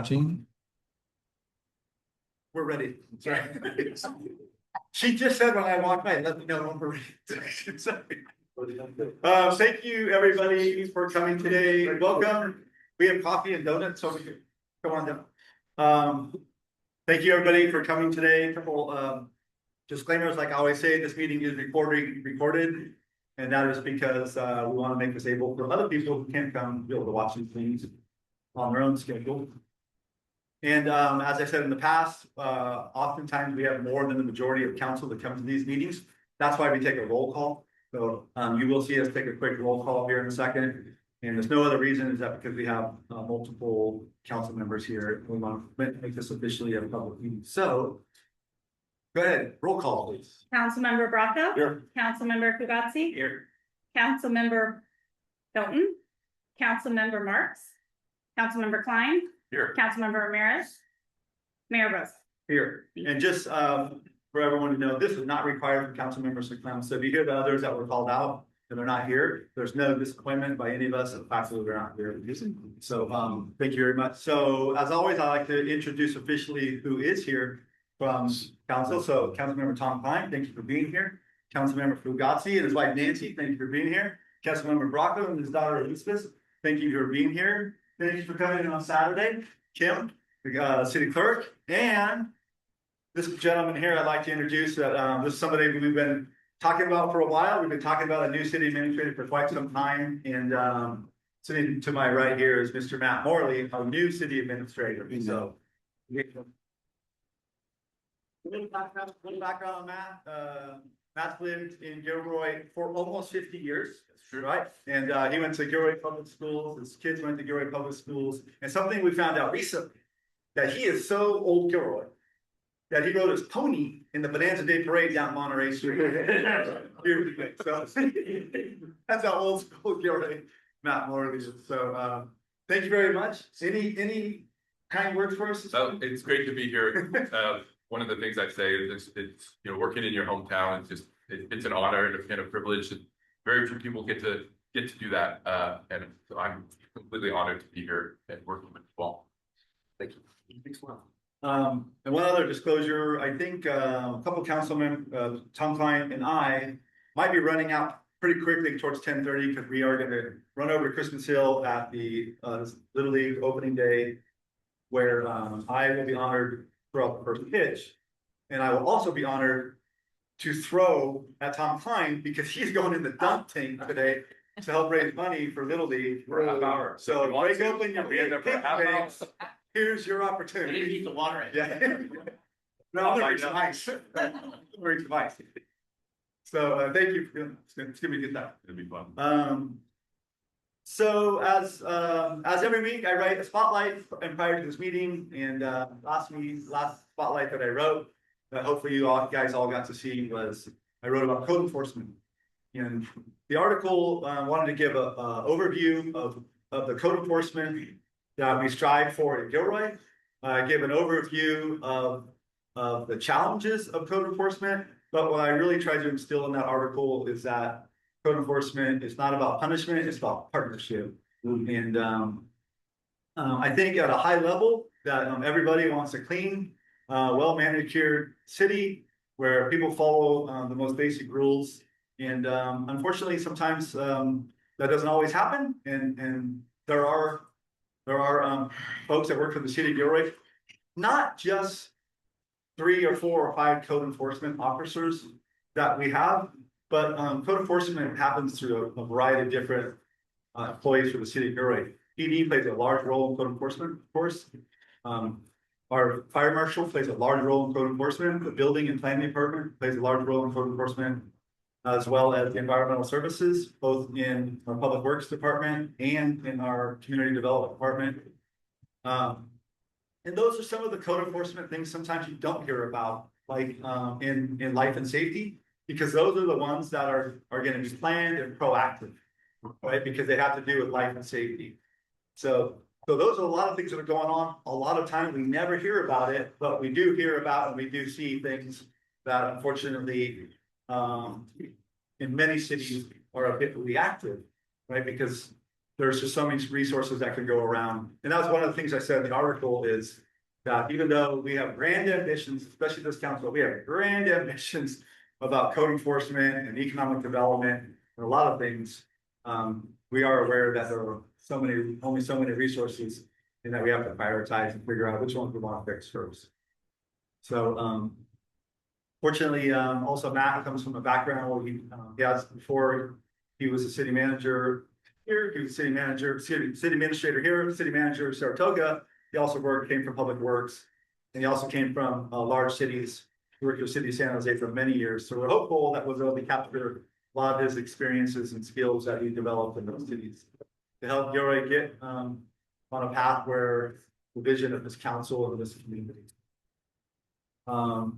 Teaching. We're ready. Sorry. She just said when I walked by, let me know when we're ready. Sorry. Thank you, everybody, for coming today. Welcome. We have coffee and donuts, so we can come on down. Thank you, everybody, for coming today. A couple disclaimers, like I always say, this meeting is recorded, and that is because we want to make this able for other people who can't come be able to watch these things on their own schedule. And as I said in the past, oftentimes we have more than the majority of council that comes to these meetings. That's why we take a roll call. So you will see us take a quick roll call here in a second. And there's no other reason is that because we have multiple council members here. We want to make this officially a public meeting. So go ahead, roll call, please. Councilmember Bracco. Here. Councilmember Fugazi. Here. Councilmember Hilton. Councilmember Marks. Councilmember Klein. Here. Councilmember Ramirez. Mayor Rose. Here. And just for everyone to know, this is not required for council members to come. So if you hear the others that were called out and they're not here, there's no disappointment by any of us. The fact that they're not here. So thank you very much. So as always, I'd like to introduce officially who is here from council. So Councilmember Tom Klein, thank you for being here. Councilmember Fugazi and his wife Nancy, thank you for being here. Councilmember Bracco and his daughter Elizabeth, thank you for being here. Thank you for coming in on Saturday. Kim, the city clerk, and this gentleman here I'd like to introduce. This is somebody we've been talking about for a while. We've been talking about a new city administrator for quite some time. And sitting to my right here is Mr. Matt Morley, our new city administrator. So a little background on Matt. Matt's lived in Gilroy for almost 50 years. That's true, right? And he went to Gilroy Public Schools. His kids went to Gilroy Public Schools. And something we found out recently, that he is so old Gilroy that he rode his pony in the Bonanza Day Parade down Monterey Street. So that's how old school Gilroy Matt Morley is. So thank you very much. Any kind words for us? Oh, it's great to be here. One of the things I say is it's working in your hometown. It's an honor and a privilege, and very few people get to do that. And so I'm completely honored to be here and working with you all. Thank you. Thanks a lot. And one other disclosure, I think a couple councilmen, Tom Klein and I, might be running out pretty quickly towards 10:30 because we are going to run over to Christmas Hill at the Little League opening day, where I will be honored throughout the first pitch, and I will also be honored to throw at Tom Klein because he's going in the dunk tank today to help raise money for Little League for a half hour. So break open your big tanks. Here's your opportunity. Keep the water in. Yeah. No, I'm gonna bring some ice. I'm gonna bring some ice. So thank you for doing this. It's gonna be good time. It'll be fun. So as every week I write a spotlight and prior to this meeting, and last spotlight that I wrote that hopefully you guys all got to see was I wrote about code enforcement. And the article wanted to give a overview of the code enforcement that we strive for in Gilroy. Give an overview of the challenges of code enforcement. But what I really tried to instill in that article is that code enforcement is not about punishment, it's about partnership. And I think at a high level that everybody wants a clean, well manicured city where people follow the most basic rules. And unfortunately, sometimes that doesn't always happen. And there are folks that work for the city of Gilroy, not just 3 or 4 or 5 code enforcement officers that we have, but code enforcement happens through a variety of different employees for the city of Gilroy. PD plays a large role in code enforcement, of course. Our fire marshal plays a large role in code enforcement. The building and planning department plays a large role in code enforcement, as well as the environmental services, both in our public works department and in our community development department. And those are some of the code enforcement things sometimes you don't hear about, like in life and safety, because those are the ones that are going to be planned and proactive, right? Because they have to do with life and safety. So those are a lot of things that are going on. A lot of time we never hear about it, but we do hear about and we do see things that unfortunately in many cities are a bit reactive, right? Because there's just so many resources that can go around. And that was one of the things I said in the article is that even though we have grand ambitions, especially this council, we have grand ambitions about code enforcement and economic development and a lot of things. We are aware that there are only so many resources and that we have to prioritize and figure out which ones we want to fix first. So, fortunately, also Matt comes from a background where he has before he was a city manager here, he was city administrator here, city manager of Saratoga. He also came from Public Works, and he also came from large cities. He worked for the city of San Jose for many years. So we're hopeful that we'll be able to capture a lot of his experiences and skills that he developed in those cities to help Gilroy get on a path where the vision of this council and this community.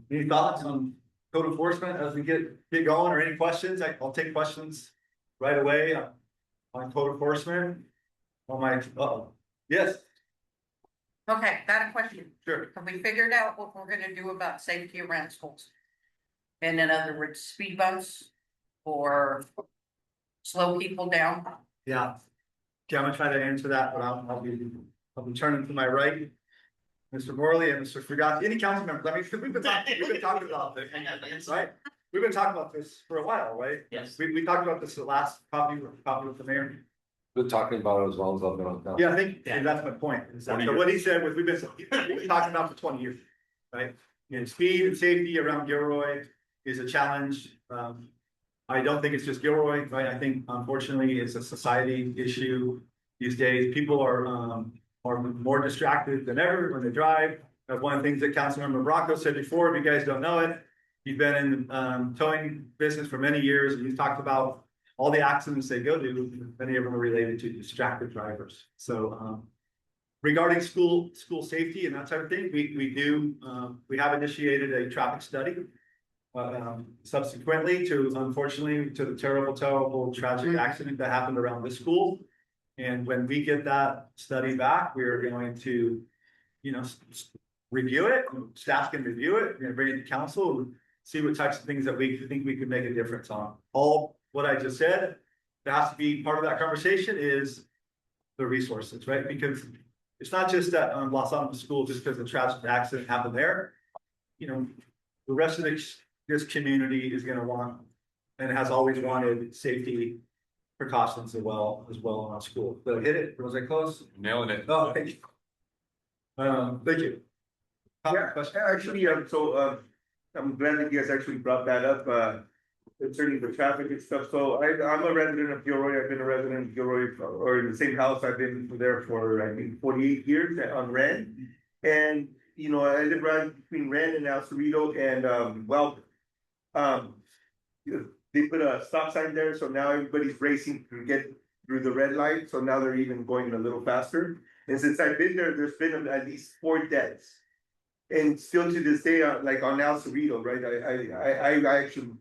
Any thoughts on code enforcement as we get going, or any questions? I'll take questions right away on code enforcement. On my, yes, Okay, got a question. sure. Have we figured out what we're gonna do about safety around schools? And in other words, speed bumps or slow people down? Yeah. Okay, I'm gonna try to answer that, but I'll be turning to my right. Mr. Morley and Mr. Fugate, any council members, we've been talking about this, right? We've been talking about this for a while, right? Yes. We talked about this the last copy with the mayor. Been talking about it as long as I've been on council. Yeah, I think, and that's my point, is that, so what he said was, we've been talking about for 20 years, right? And speed and safety around Gilroy is a challenge. I don't think it's just Gilroy, right? I think unfortunately it's a society issue these days. People are more distracted than ever when they drive. That's one of the things that Councilmember Bracco said before, if you guys don't know it. He's been in the towing business for many years, and he's talked about all the accidents they go to, many of them are related to distracted drivers. So regarding school safety and that type of thing, we have initiated a traffic study. Subsequently to, unfortunately, to the terrible tragic accident that happened around this school. And when we get that study back, we are going to, review it, staff can review it, we're gonna bring it to council and see what types of things that we think we could make a difference on. All what I just said, that has to be part of that conversation is the resources, right? Because it's not just that Los Alamos school, just because the tragic accident happened there. The rest of this community is gonna want, and has always wanted safety precautions as well in our school. Did I hit it? Was I close? Nailing it. Oh, thank you. Thank you. Yeah, actually, I'm glad that you guys actually brought that up, concerning the traffic and stuff. So I'm a resident of Gilroy. I've been a resident of Gilroy or in the same house. I've been there for, I think, 48 years on Ren. And, I live right between Ren and El Cerrito and, they put a stop sign there. So now everybody's racing to get through the red light. So now they're even going a little faster. And since I've been there, there's been at least 4 deaths. And still to this day, like on El Cerrito, right? I actually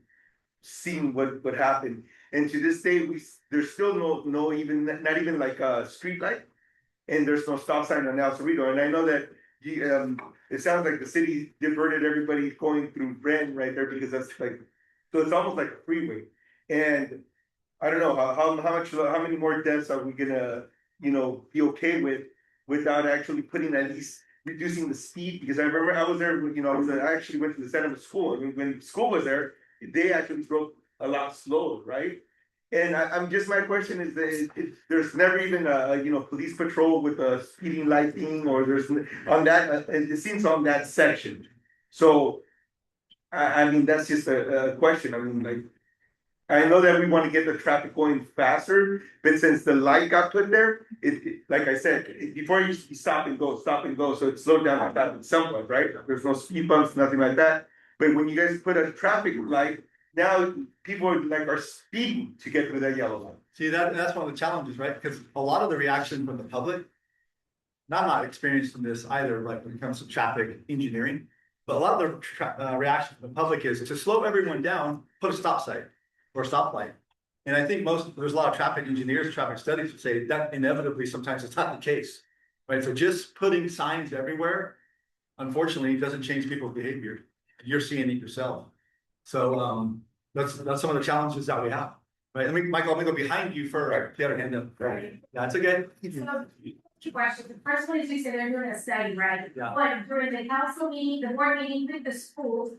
seen what happened. And to this day, there's still not even like a street light. And there's no stop sign on El Cerrito. And I know that it sounds like the city diverted everybody going through Brent right there because that's like, so it's almost like a freeway. And I don't know how many more deaths are we gonna, be okay with without actually putting at least reducing the speed, because I remember I was there, I actually went to the center of school. I mean, when school was there, they actually drove a lot slower, right? And my question is that there's never even a, police patrol with a speeding lighting, or there's on that, it seems on that section. So, I mean, that's just a question. I mean, like, I know that we want to get the traffic going faster, but since the light got put there, like I said, before you stop and go, so it slowed down the traffic somewhat, right? There's no speed bumps, nothing like that. But when you guys put a traffic light, now people are speeding to get through that yellow line. See, that's one of the challenges, right? Because a lot of the reaction from the public, and I'm not experienced in this either, like when it comes to traffic engineering, but a lot of the reaction from the public is to slow everyone down, put a stop sign or a stoplight. And I think there's a lot of traffic engineers, traffic studies would say that inevitably sometimes it's not the case, right? So just putting signs everywhere, unfortunately, doesn't change people's behavior. You're seeing it yourself. So that's some of the challenges that we have. Right, Michael, I'm gonna go behind you for the other hand up. Right. That's okay. So, two questions. The first one is you said they're doing a study, right? Yeah. But during the council meeting, the board meeting with the schools,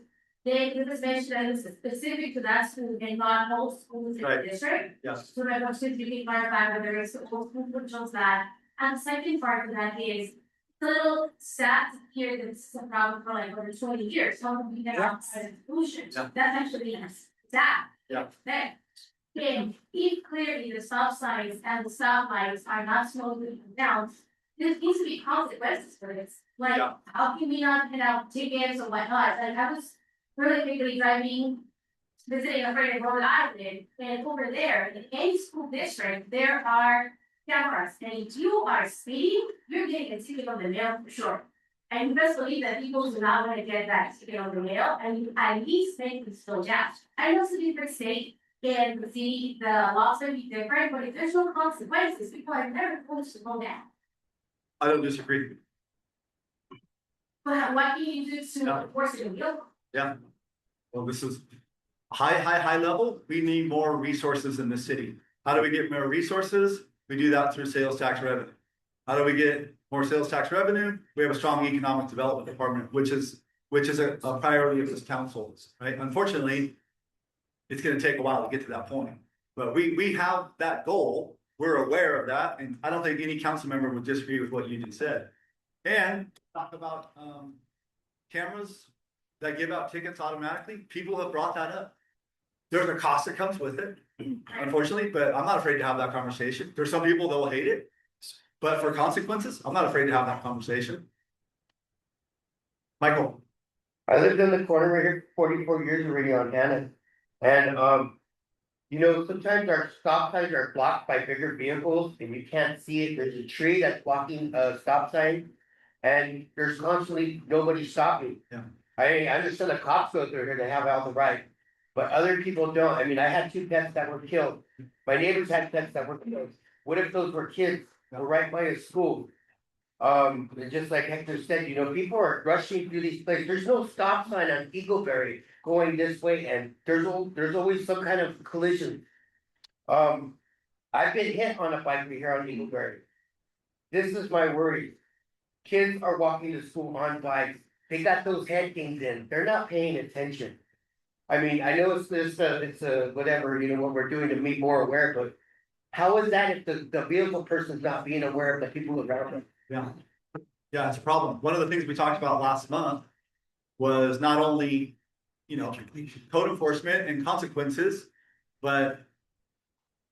it was mentioned that it was specific to that school and not all schools in the Right. district. Yes. So my question is, you can clarify whether it's all schools which shows that. And the second part of that is, it's a little sad to hear that this is a problem for like over 20 years. How can we get outside of the solution? Yeah. That's actually sad. Yeah. Then, and if clearly the stop signs and the stop lights are not slowly down, there needs to be consequences for this. Like, Yeah. how can we not hand out tickets or whatnot? Like, I was really quickly driving, visiting a friend in Rhode Island, and over there, in any school district, there are cameras. And if you are speeding, you're getting a ticket on the mail for sure. And you best believe that people do not want to get that ticket on the mail, and you at least make them slow down. I know it's a different state, and the city, the laws may be different, but if there's no consequences, people are never going to slow down. I don't disagree. But what can you do to Yeah. enforce it in real? Yeah. Well, this is high level. We need more resources in the city. How do we get more resources? We do that through sales tax revenue. How do we get more sales tax revenue? We have a strong economic development department, which is a priority of this council, right? Unfortunately, it's gonna take a while to get to that point. But we have that goal. We're aware of that, and I don't think any council member would disagree with what you just said. And talk about cameras that give out tickets automatically. People have brought that up. There's a cost that comes with it, unfortunately, but I'm not afraid to have that conversation. There's some people that will hate it. But for consequences, I'm not afraid to have that conversation. Michael, I lived in the corner right here for 44 years already on Hannah. And, you know, sometimes our stop signs are blocked by bigger vehicles and you can't see it. There's a tree that's blocking a stop sign. And there's constantly nobody stopping. Yeah. I understand the cops go through here, they have all the right. But other people don't. I mean, I had 2 pets that were killed. My neighbors had pets that were killed. What if those were kids? We're right by a school. And just like Hector said, you know, people are rushing through these places. There's no stop sign on Eagleberry going this way, and there's always some kind of collision. I've been hit on a bike here on Eagleberry. This is my worry. Kids are walking to school on bikes. They got those head things in. They're not paying attention. I mean, I know it's a whatever, you know, what we're doing to be more aware, but how is that if the vehicle person's not being aware of the people around them? yeah. Yeah, it's a problem. One of the things we talked about last month was not only, you know, code enforcement and consequences, but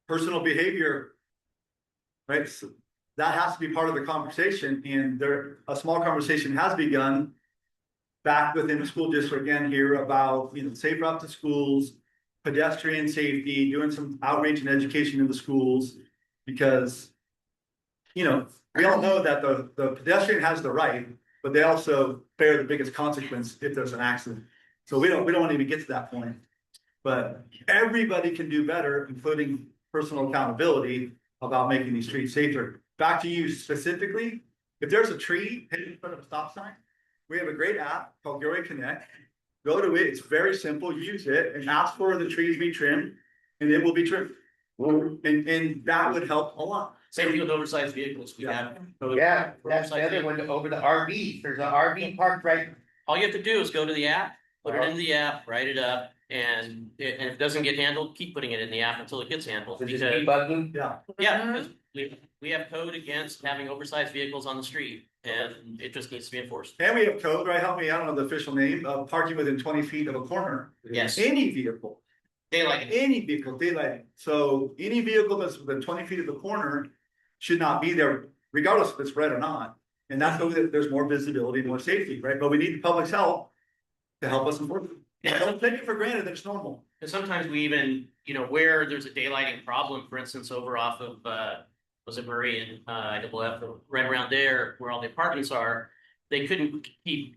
personal behavior. Right? So that has to be part of the conversation, and a small conversation has begun back within the school district again here about, you know, safe route to schools, pedestrian safety, doing some outreach and education in the schools. Because, you know, we all know that the pedestrian has the right, but they also bear the biggest consequence if there's an accident. So we don't want to even get to that point. But everybody can do better, including personal accountability about making these streets safer. Back to you specifically, if there's a tree hidden in front of a stop sign, we have a great app called Gilroy Connect. Go to it, it's very simple, use it and ask for the tree to be trimmed, and it will be trimmed. And that would help a lot. Same thing with oversized vehicles, we have. Yeah, that's the oversized other one over the RVs. There's an RV parked right. All you have to do is go to the app, put it in the app, write it up, and if it doesn't get handled, keep putting it in the app until it gets handled. There's Because, just debugging. Yeah, yeah, because we have code against having oversized vehicles on the street, and it just needs to be enforced. and we have code, right? Help me, I don't know the official name, of parking within 20 feet of a corner. Yes, Any vehicle. daylight. Any vehicle, daylight. So any vehicle that's within 20 feet of the corner should not be there, regardless if it's red or not. And that's so that there's more visibility, more safety, right? But we need the public's help to help us enforce it. Don't take it for granted that it's normal. And sometimes we even, you know, where there's a daylighting problem, for instance, over off of, was it Murray and, IFF, right around there where all the apartments are, they couldn't keep,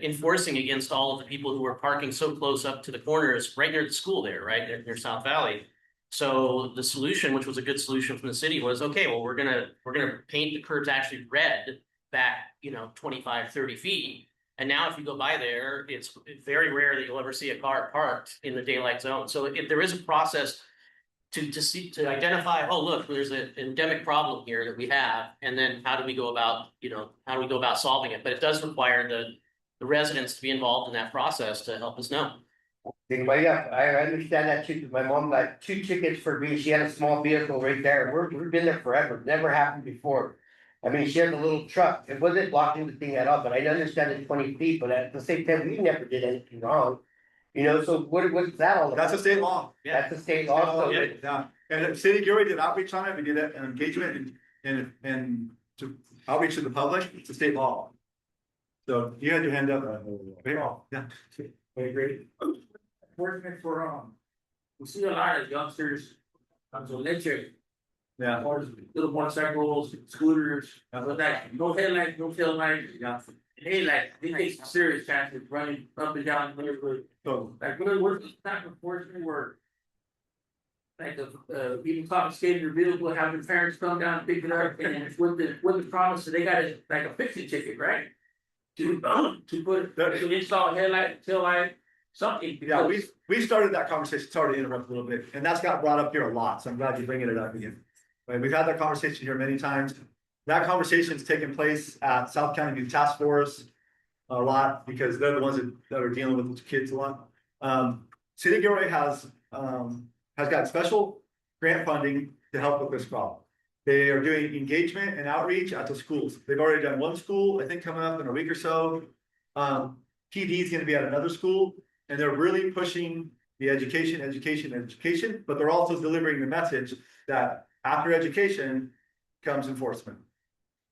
enforcing against all of the people who were parking so close up to the corners, right near the school there, right near South Valley. So the solution, which was a good solution from the city, was, okay, well, we're gonna paint the curbs actually red back, you know, 25, 30 feet. And now if you go by there, it's very rare that you'll ever see a car parked in the daylight zone. So if there is a process, to identify, oh, look, there's an endemic problem here that we have, and then how do we go about, solving it? But it does require the residents to be involved in that process to help us know. Well, yeah, I understand that too, 'cause my mom got 2 tickets for me, she had a small vehicle right there, we've been there forever, never happened before. I mean, she had a little truck, it wasn't blocking the thing at all, but I understand it's 20 feet, but at the same time, we never did anything wrong. You know, so what's that all about? That's a state law. That's a state law, so Yeah. Yeah, and the city of Gary did outreach on it, we did an engagement and to outreach to the public, it's a state law. So you had your hand up. Yeah. I agree. Fortunate for, we see a lot of youngsters, to electric, Yeah. little motorcycles, scooters, but like, no headlights, no tail lights. Yeah. Hey, like, they take some serious chances running up and down the neighborhood, So, like, what's the type of enforcement where like even confiscating your vehicle, have your parents come down and pick it up, and with the promise that they got it like a fixing ticket, right? To install a headlight, tail light, something. yeah, because- we started that conversation, sorry to interrupt a little bit, and that's got brought up here a lot, so I'm glad you're bringing it up again. Right, we've had that conversation here many times. That conversation's taken place at South County Youth Task Force a lot, because they're the ones that are dealing with the kids a lot. City of Gilroy has got special grant funding to help with this problem. They are doing engagement and outreach at the schools. They've already done one school, I think coming up in a week or so. PD is gonna be at another school, and they're really pushing the education, but they're also delivering the message that after education comes enforcement.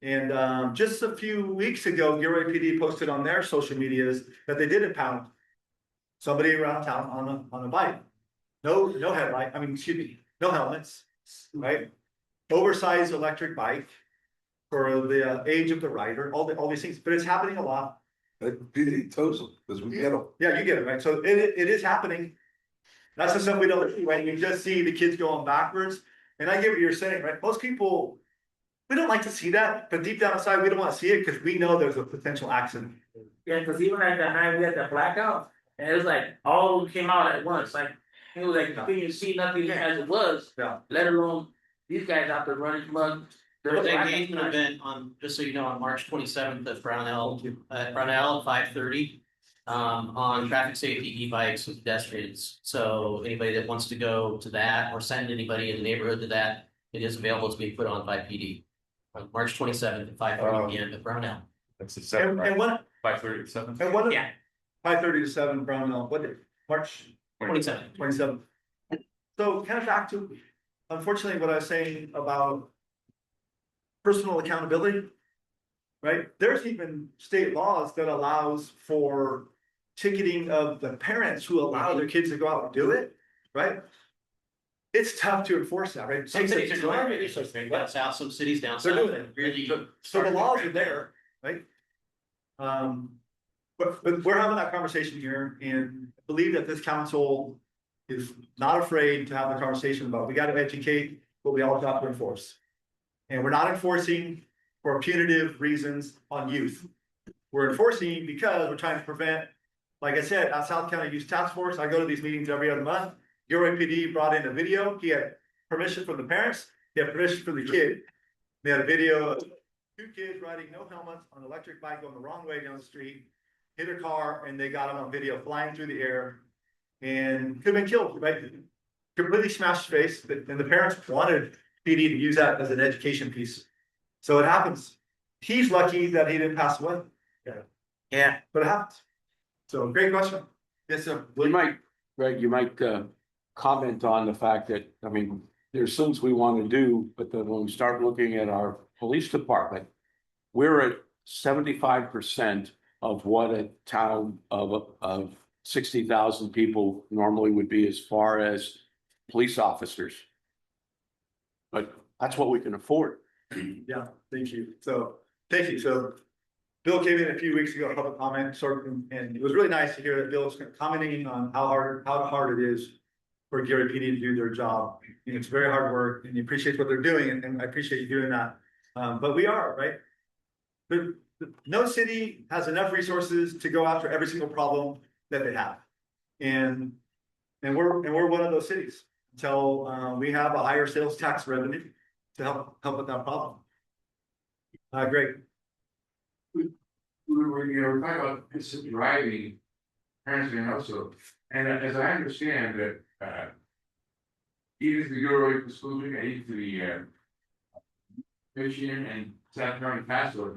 And just a few weeks ago, Gilroy PD posted on their social medias that they did impound somebody around town on a bike. No headlight, excuse me, no helmets, right? Oversized electric bike for the age of the rider, all these things, but it's happening a lot. But PD tows them, because we get them. Yeah, you get it, right? So it is happening. That's the stuff we don't see, right? You just see the kids going backwards. And I get what you're saying, right? Most people, we don't like to see that, but deep down inside, we don't want to see it because we know there's a potential accident. Yeah, cause even at that night, we had that blackout, and it was like, all of them came out at once, like, it was like, you couldn't see nothing as it was. Yeah. Let alone, these guys out there running mud. There's an engagement event on, just so you know, on March 27th at Brownell at 5:30. On traffic safety, e-bikes and pedestrians. So anybody that wants to go to that or send anybody in the neighborhood to that, it is available to be put on by PD. On March 27th at 5:30 PM at Brownell. That's the seven, And right? what, 5:30 to 7. and what, Yeah. 5:30 to 7, Brownell, what did, March 27th. 27th. So kind of back to, unfortunately, what I was saying about personal accountability. Right, there's even state laws that allows for ticketing of the parents who allow their kids to go out and do it, right? It's tough to enforce that, right? Some cities are doing it, down south, some cities down They're south. doing it. Really. So the laws are there, right? But we're having that conversation here and believe that this council is not afraid to have the conversation about, we gotta educate, but we also have to enforce. And we're not enforcing for punitive reasons on youth. We're enforcing because we're trying to prevent, like I said, at South County Youth Task Force, I go to these meetings every other month. Gilroy PD brought in a video, he had permission from the parents, he had permission from the kid. They had a video of 2 kids riding no helmets on an electric bike going the wrong way down the street. Hit a car and they got him on video flying through the air. And could have been killed, right? Completely smashed his face, and the parents wanted PD to use that as an education piece. So it happens. He's lucky that he didn't pass away. Yeah. But it happens. So great question. Yes, sir. You might, Greg, you might comment on the fact that, there's things we want to do, but then when we start looking at our police department, we're at 75% of what a town of 60,000 people normally would be as far as police officers. But that's what we can afford. Yeah, thank you. So, thank you. So Bill came in a few weeks ago, public comment, and it was really nice to hear that Bill was commenting on how hard it is for Gary PD to do their job. It's very hard work and he appreciates what they're doing, and I appreciate you doing that. But we are, right? No city has enough resources to go after every single problem that they have. And we're one of those cities. until, we have a higher sales tax revenue to help with that problem. Great. We're talking about assisted driving, parenting also, and as I understand that, even if you go away from school, you can to the, Michigan and South Carolina Paso,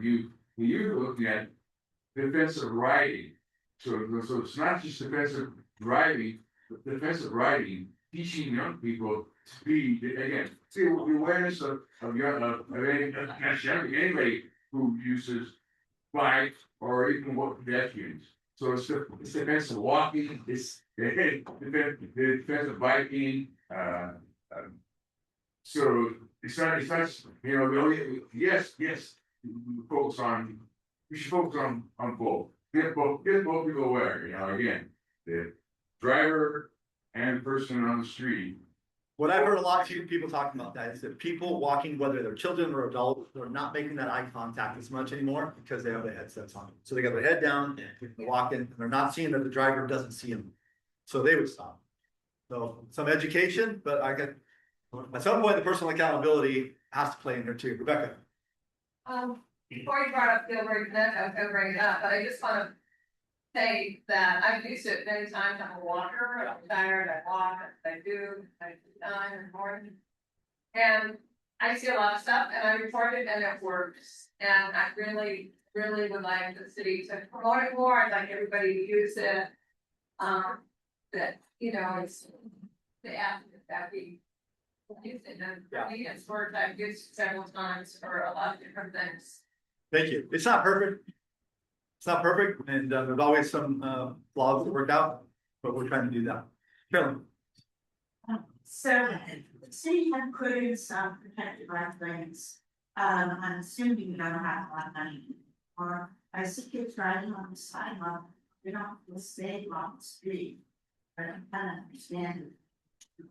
you're looking at defensive riding. So it's not just defensive driving, but defensive riding, teaching young people to be, again, see, the awareness of anybody who uses bike or even what pedestrians. So it's defensive walking, it's defensive biking, so it's not, you know, yes, we should focus on both. Get both people aware, you know, again, the driver and the person on the street. What I've heard a lot of people talking about that is that people walking, whether they're children or adults, they're not making that eye contact as much anymore because they have their headsets on. So they got their head down, they're walking, and they're not seeing that the driver doesn't see them. So they would stop. So some education, but at some point, the personal accountability has to play in here too. Rebecca. Before you brought up Gilbert, I was gonna bring it up, but I just wanna say that I've used it many times. I'm a walker, I'm tired, I walk, I do 9 in the morning. And I see a lot of stuff and I report it and it works. And I really would like the city to promote it more. I'd like everybody to use it. That, you know, it's the app that we use it, and for me, it's worked. I've used it several times for a lot of different things. Thank you. It's not perfect. It's not perfect, and there's always some flaws that work out, but we're trying to do that. Carolyn. So the city had put in some protected bike lanes. I'm assuming you don't have a lot of money. Or I see kids riding on the sidewalk, they don't stay on the street. I don't kind of understand it.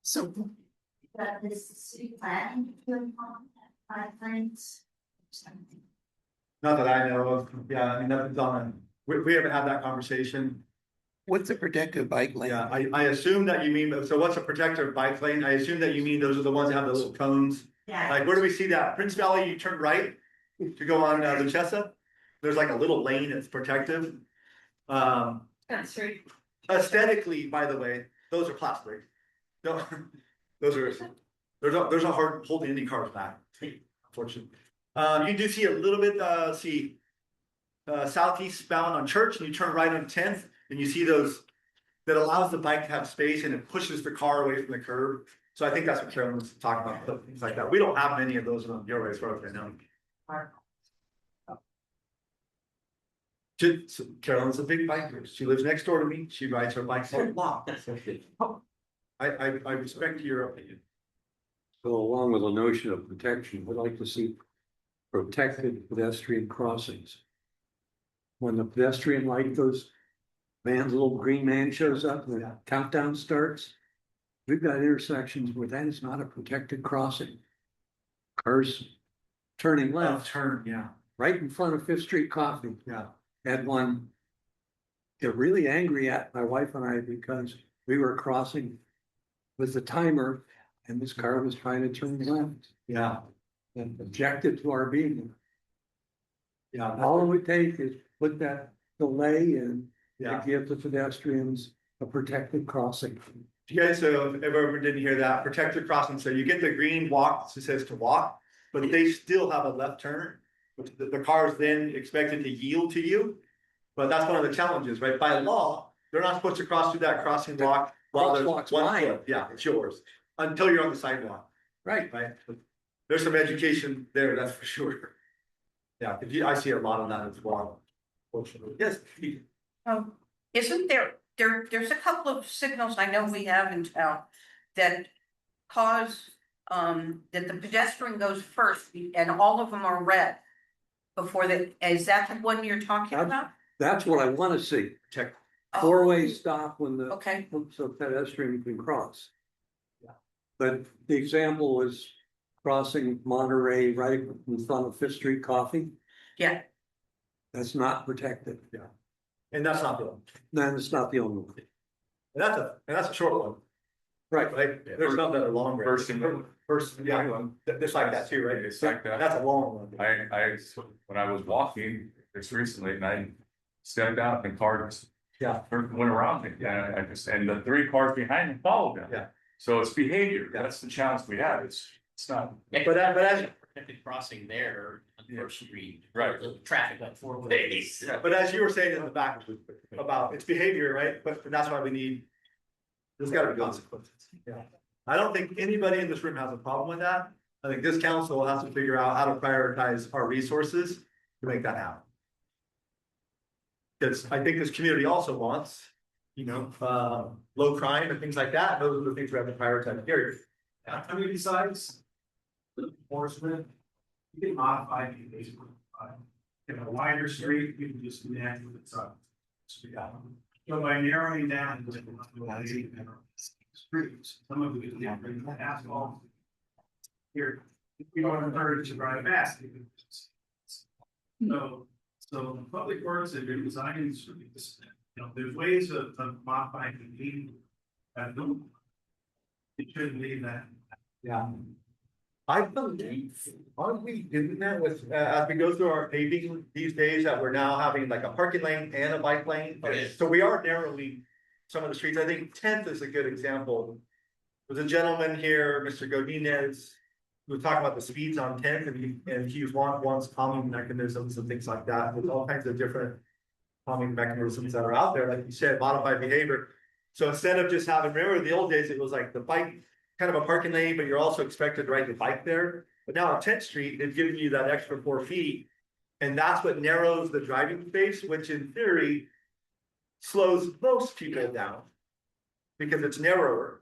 So that is the city planning to put on bike lanes? Not that I know of. Yeah, I mean, nothing's on. We haven't had that conversation. What's a protected bike lane? Yeah, I assume that you mean, so what's a protected bike lane? I assume that you mean those are the ones that have the little cones. Yeah. Like, where do we see that? Prince Valley, you turn right to go on Luchessa. There's like a little lane that's protective. That's right. Aesthetically, by the way, those are plastic. No, there's a hard holding any cars back, unfortunately. You do see a little bit, southeast bound on Church, and you turn right on 10th, and you see those that allows the bike to have space and it pushes the car away from the curb. So I think that's what Carolyn's talking about, things like that. We don't have many of those on your way as far as I know. Carolyn's a big biker. She lives next door to me. She rides her bike a lot. I respect your opinion. So along with the notion of protection, we'd like to see protected pedestrian crossings. When the pedestrian light goes, man's little green man shows up and the countdown starts. We've got intersections where that is not a protected crossing. Cars turning left, right in front of Fifth Street Coffee. Yeah. Had one get really angry at my wife and I because we were crossing with the timer and this car was trying to turn left. Yeah. And objected to our being there. Yeah. All it would take is put that delay in Yeah. to give the pedestrians a protected crossing. You guys, so if everyone didn't hear that, protected crossing, so you get the green walk that says to walk, but they still have a left turn. Which the car is then expected to yield to you. But that's one of the challenges, right? By law, they're not supposed to cross through that crossing block while there's Crosswalk's one mine. foot. Yeah, it's yours, until you're on the sidewalk, Right. right? There's some education there, that's for sure. Yeah, I see a lot of that as well. Fortunately. Yes. Isn't there's a couple of signals I know we have in town that cause, that the pedestrian goes first and all of them are red. Before is that the one you're talking about? That's what I want to see. Check. Four-way stop when the Okay, so pedestrian can cross. Yeah. But the example is crossing Monterey right in front of Fifth Street Coffee. yeah, That's not protected. Yeah. And that's not the one. Then it's not the only one. And that's a short one. Right, there's some that are long. First and- First, yeah, just like that too, right? It's like that. That's a long one. When I was walking just recently and I stepped out and cars. Yeah. Went around me, yeah, and the 3 cars behind me followed them. Yeah. So it's behavior, that's the challenge we have, it's not. But as, Protected crossing there on First Street. Right. The traffic like 4 ways. yeah, but as you were saying in the back about its behavior, right? But that's why we need, there's gotta be consequences. Yeah. I don't think anybody in this room has a problem with that. I think this council has to figure out how to prioritize our resources to make that happen. Because I think this community also wants, low crime and things like that. Those are the things we have to prioritize, period. Community size. Enforcement. You can modify the basically. In a wider street, you can just connect with the truck. So by narrowing down. Streets, some of it is different, asphalt. Here, you don't encourage to drive fast. So public works have been designing streets, there's ways of modifying the behavior. Don't. It shouldn't be that. Yeah. I believe, aren't we doing that with, as we go through our paving these days, that we're now having like a parking lane and a bike lane? Yes. So we are narrowly some of the streets. I think 10th is a good example. There's a gentleman here, Mr. Godinez, who was talking about the speeds on 10th and he wants calming mechanisms and things like that. There's all kinds of different calming mechanisms that are out there, like you said, modified behavior. So instead of just having, remember the old days, it was like the bike, kind of a parking lane, but you're also expected to ride your bike there. But now on 10th Street, they've given you that extra 4 feet. And that's what narrows the driving space, which in theory slows most people down because it's narrower.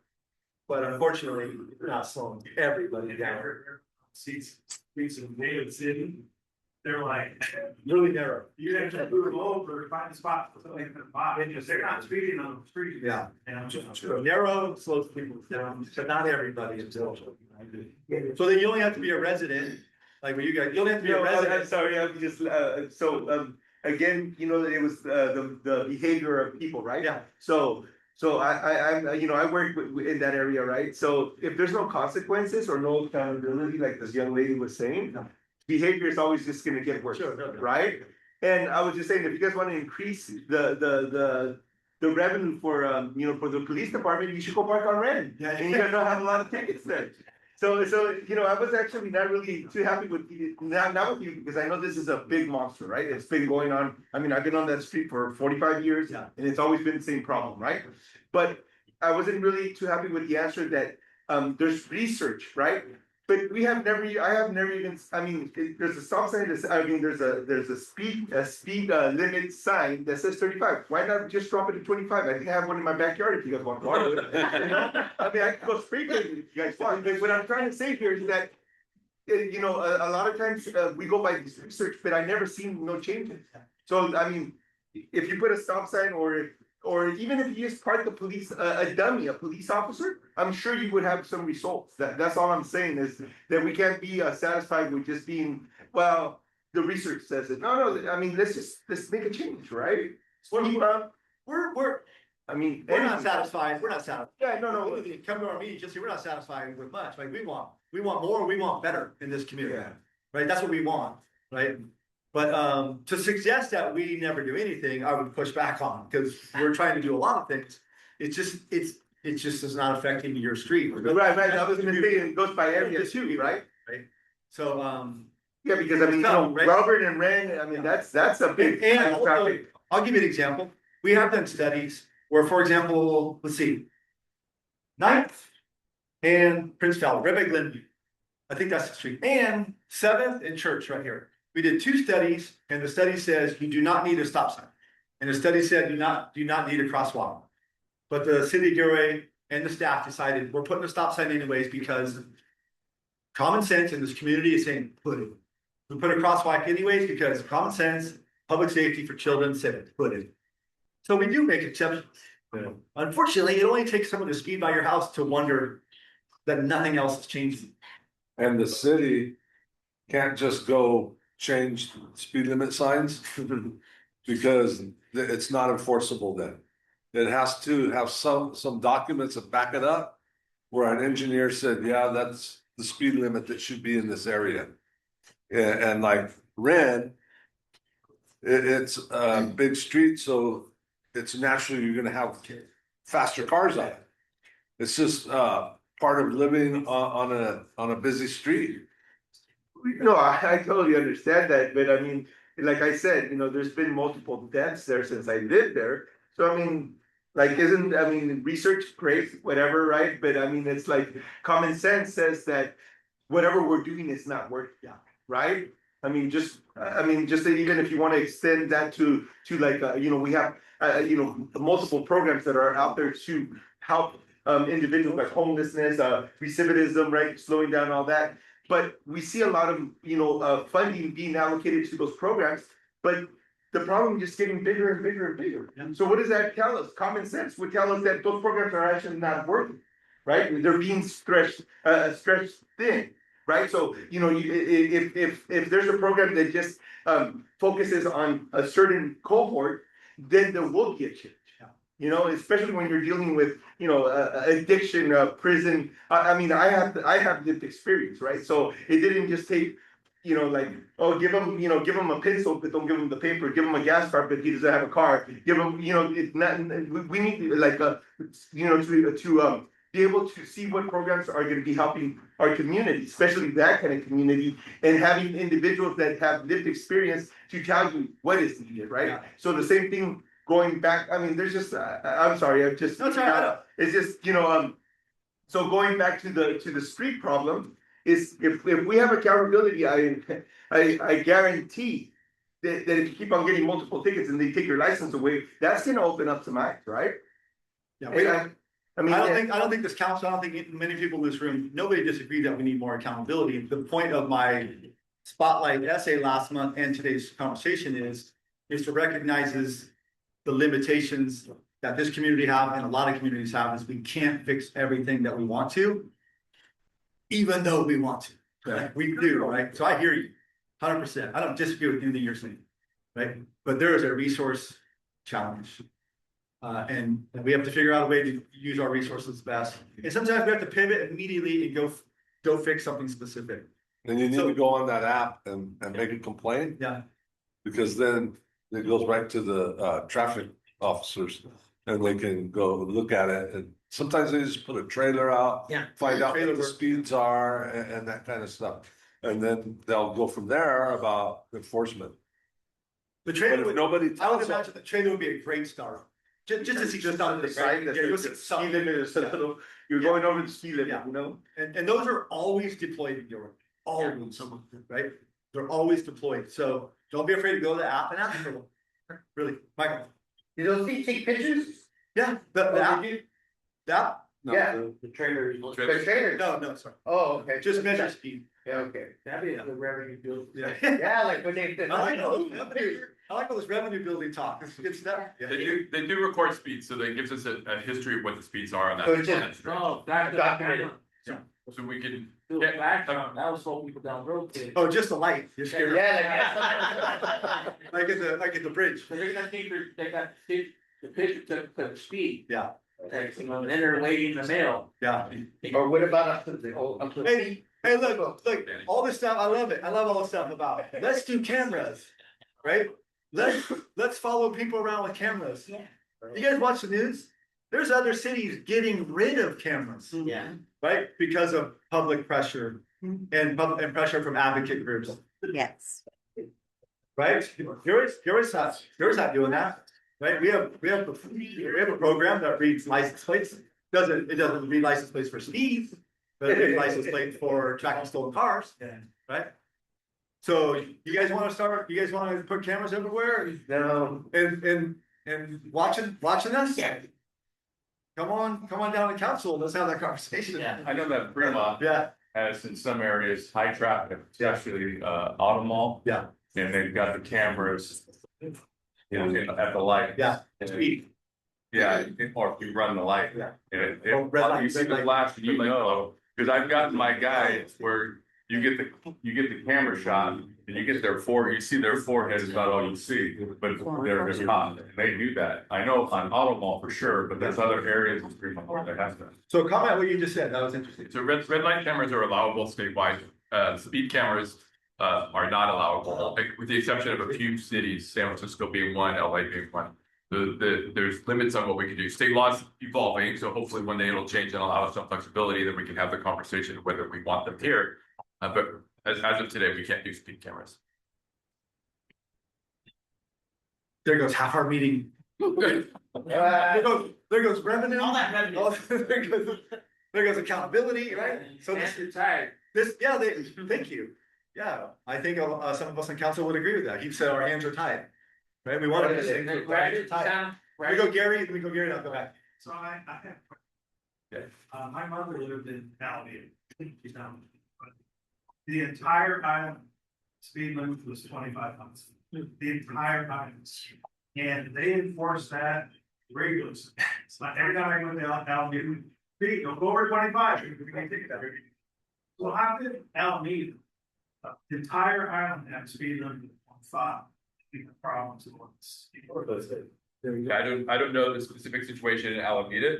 But unfortunately, you're not slowing everybody down. Streets in David City, they're like, Really narrow. you have to move them over, find a spot for something to buy, because they're not speeding on the street. Yeah. And I'm just. So narrow slows people down, but not everybody is still. So then you only have to be a resident, like when you guys, you only have to be a I'm resident. sorry, I'm just, again, it was, the behavior of people, right? Yeah. So I work in that area, right? So if there's no consequences or no accountability, like this young lady was saying, behavior is always just gonna get worse, Sure, no. right? And I was just saying, if you guys wanna increase the revenue for, for the police department, you should go park on Ren. Yeah. And you guys don't have a lot of tickets there. So, I was actually not really too happy with, not with you, because I know this is a big monster, right? It's been going on, I mean, I've been on that street for 45 years. Yeah. And it's always been the same problem, right? But I wasn't really too happy with the answer that, there's research, right? But I have never even, there's a stop sign, there's a speed limit sign that says 35. Why not just drop it to 25? I think I have one in my backyard if you guys want to borrow it. I mean, I can go spray paint if you guys want, but what I'm trying to say here is that, a lot of times, we go by this research, but I never seen no changes. So, I mean, if you put a stop sign or even if you just park a police officer, I'm sure you would have some results. That's all I'm saying is that we can't be satisfied with just being, well, the research says it. No, I mean, let's make a change, right? We're not Anything. satisfied, we're not satisfied. Yeah, no. Come to our meetings, just say, we're not satisfied with much, like we want more, we want better in this community. Yeah. Right, that's what we want, right? But to suggest that we never do anything, I would push back on, because we're trying to do a lot of things. It just is not affecting your street. Right, I was gonna say, it goes by area too, right? So, Yeah, because I mean, Right. Robert and Ren, I mean, that's a big. and also, I'll give you an example. We have done studies where, for example, let's see. 9th and Prince Valley, right by Glenview. I think that's the street, and 7th and Church right here. We did 2 studies, and the study says you do not need a stop sign. And the study said do not need a crosswalk. But the city of Gilroy and the staff decided we're putting a stop sign anyways because common sense in this community is saying put it. We put a crosswalk anyways because common sense, public safety for children said it, put it. So we do make exceptions. Unfortunately, it only takes someone to speed by your house to wonder that nothing else is changing. And the city can't just go change speed limit signs because it's not enforceable then. It has to have some documents that back it up where an engineer said, yeah, that's the speed limit that should be in this area. And like Red, it's a big street, so it's naturally you're gonna have faster cars on it. It's just part of living on a busy street. No, I totally understand that, but I mean, like I said, there's been multiple deaths there since I lived there. So I mean, like, research great, whatever, right? But I mean, it's like common sense says that whatever we're doing is not working out, right? Just even if you want to extend that to like, we have, multiple programs that are out there to help individuals like homelessness, recidivism, right, slowing down all that. But we see a lot of, funding being allocated to those programs, but the problem is just getting bigger and bigger and bigger. Yeah. So what does that tell us? Common sense would tell us that those programs are actually not working, right? They're being stretched thin, right? So, if there's a program that just, focuses on a certain cohort, then there will be a change. Especially when you're dealing with, addiction, prison. I have lived experience, right? So it didn't just take, like, oh, give him a pencil, but don't give him the paper. Give him a gas card, but he doesn't have a car. Give him, it's not. We need to to be able to see what programs are going to be helping our community, especially that kind of community, and having individuals that have lived experience to tell you what is needed, right? Yeah. So the same thing. Going back, there's just, I'm sorry, I've just, No, it's all right. it's just, so going back to the street problem is if we have accountability, I guarantee that if you keep on getting multiple tickets and they take your license away, that's gonna open up some eyes, right? Yeah, I don't think this council, I don't think many people in this room, nobody disagreed that we need more accountability. The point of my spotlight essay last month and today's conversation is to recognize the limitations that this community have and a lot of communities have is we can't fix everything that we want to, even though we want to. Right? We do, right? So I hear you 100%. I don't disagree with anything you're saying, right? But there is a resource challenge. And we have to figure out a way to use our resources best. And sometimes we have to pivot immediately and go fix something specific. And you need to go on that app and make a complaint. Yeah. Because then it goes right to the traffic officers and they can go look at it. And sometimes they just put a trailer out. Yeah. Find out what the speeds are and that kind of stuff. And then they'll go from there about enforcement. The trailer But if would, nobody I would tells imagine the trailer would be a great start. Just to see just on the sign that you'll says see the speed something. limit is a little, you're going over the speed limit, And those are always deployed in Europe, always, right? They're always deployed, so don't be afraid to go to the app and ask for them. Really, Michael? You don't see, take pictures? Yeah, the app, that, No, Yeah. the trailer. The trainers? no, sorry, Oh, okay. just measure speed. Yeah, okay. That'd be a good revenue build. Yeah. Yeah, like when they. I like all this revenue building talk, this is good stuff. They do record speeds, so that gives us a history of what the speeds are on that. So it's just- that stretch. Oh, that. Documented. So we can, Build Yeah. back, that was slow people down the road. kid. Oh, just the light, you're scared. Yeah, Like at the bridge. So they're gonna think they got the picture to the speed. Yeah. And then they're waiting in the mail. Yeah. or what about up to the, up to the. Hey, look, all this stuff, I love it. I love all this stuff about, let's do cameras, right? Let's follow people around with cameras. Yeah. You guys watch the news? There's other cities getting rid of cameras, Yeah. right? Because of public pressure and pressure from advocate groups, Yes. right? Yours not doing that, right? We have a program that reads license plates. It doesn't read license plates for speed, but it reads license plates for tracking stolen cars, right? So you guys want to put cameras everywhere No. and watching us? Come on down to council, let's have that conversation. Yeah. I know that Fremont Yeah, has in some areas high traffic, especially Auto Mall. yeah, And they've got the cameras. At the light. yeah. And- Yeah, or if you run the light. Yeah. If Oh, red light, you see red the light. flash, you know, cause I've gotten my guys where you get the camera shot And you get you see their forehead is not all you see, but they're not, and they do that. I know on Auto Mall for sure, but there's other areas in Fremont where they have that. So comment what you just said, that was interesting. So red light cameras are allowable statewide. Speed cameras are not allowable, with the exception of a few cities, San Francisco being one, LA being one. There's limits on what we can do. State laws evolving, so hopefully one day it'll change and allow us some flexibility, then we can have the conversation of whether we want them here. But as of today, we can't do speed cameras. There goes half our meeting. There goes revenue. All that revenue. There goes accountability, right? So Hands are tied. thank you. Yeah, I think some of us in council would agree with that. He said our hands are tied. Right, we want to say. We go Gary, and I'll go back. So I have. Yeah. My mother lived in Alameda. She's down. The entire island speed limit was 25 miles. The entire island. And they enforce that regularly. It's like every time I go to Alameda, don't go over 25. We can take that. So how could Alameda, the entire island have speed limit on 5? The problems I don't know the specific situation in Alameda.